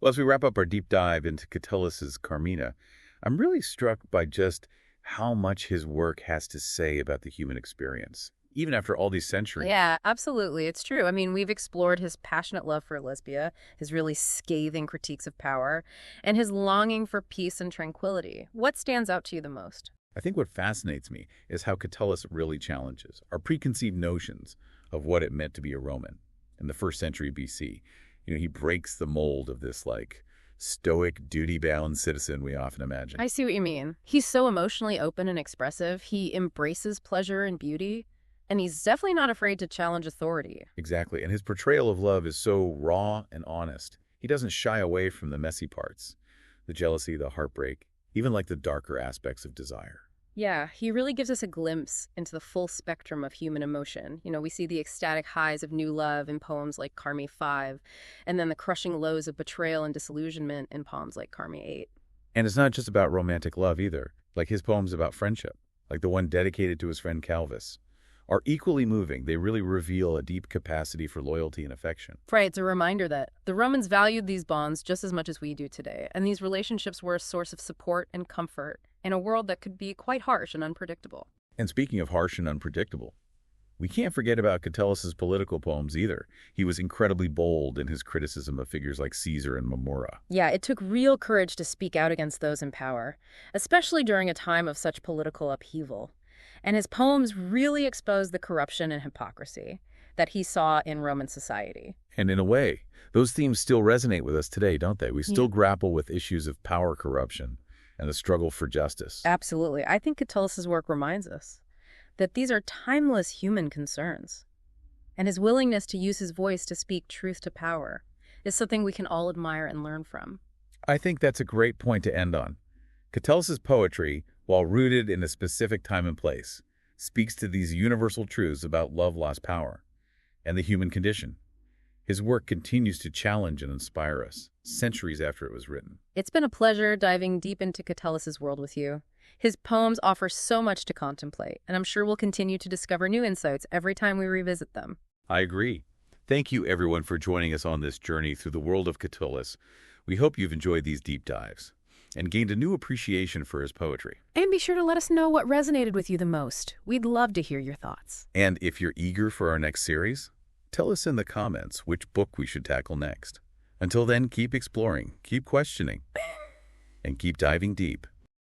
Well, as we wrap up our deep dive into Catullus's Carmina, I'm really struck by just how much his work has to say about the human experience, even after all these centuries. Yeah, absolutely. It's true. I mean, we've explored his passionate love for Lesbia, his really scathing critiques of power, and his longing for peace and tranquility. What stands out to you the most? I think what fascinates me is how Catullus really challenges our preconceived notions of what it meant to be a Roman in the 1st century BC. You know, he breaks the mold of this, like, stoic, duty-bound citizen we often imagine. I see what you mean. He's so emotionally open and expressive. He embraces pleasure and beauty. And he's definitely not afraid to challenge authority. Exactly. And his portrayal of love is so raw and honest. He doesn't shy away from the messy parts, the jealousy, the heartbreak, even like the darker aspects of desire. Yeah, he really gives us a glimpse into the full spectrum of human emotion. You know, we see the ecstatic highs of new love in poems like Carmi 5, and then the crushing lows of betrayal and disillusionment in poems like Carmi 8. And it's not just about romantic love either. Like his poems about friendship, like the one dedicated to his friend Calvus, are equally moving. They really reveal a deep capacity for loyalty and affection. Right, it's a reminder that the Romans valued these bonds just as much as we do today, and these relationships were a source of support and comfort in a world that could be quite harsh and unpredictable. And speaking of harsh and unpredictable, we can't forget about Catullus's political poems either. He was incredibly bold in his criticism of figures like Caesar and Mamurra. Yeah, it took real courage to speak out against those in power, especially during a time of such political upheaval. And his poems really expose the corruption and hypocrisy that he saw in Roman society. And in a way, those themes still resonate with us today, don't they? We still grapple with issues of power corruption and the struggle for justice. Absolutely. I think Catullus's work reminds us that these are timeless human concerns. And his willingness to use his voice to speak truth to power is something we can all admire and learn from. I think that's a great point to end on. Catullus's poetry, while rooted in a specific time and place, speaks to these universal truths about love, lost power, and the human condition. His work continues to challenge and inspire us, centuries after it was written. It's been a pleasure diving deep into Catullus's world with you. His poems offer so much to contemplate, and I'm sure we'll continue to discover new insights every time we revisit them. I agree. Thank you, everyone, for joining us on this journey through the world of Catullus. We hope you've enjoyed these deep dives and gained a new appreciation for his poetry. And be sure to let us know what resonated with you the most. We'd love to hear your thoughts. And if you're eager for our next series, tell us in the comments which book we should tackle next. Until then, keep exploring, keep questioning, and keep diving deep.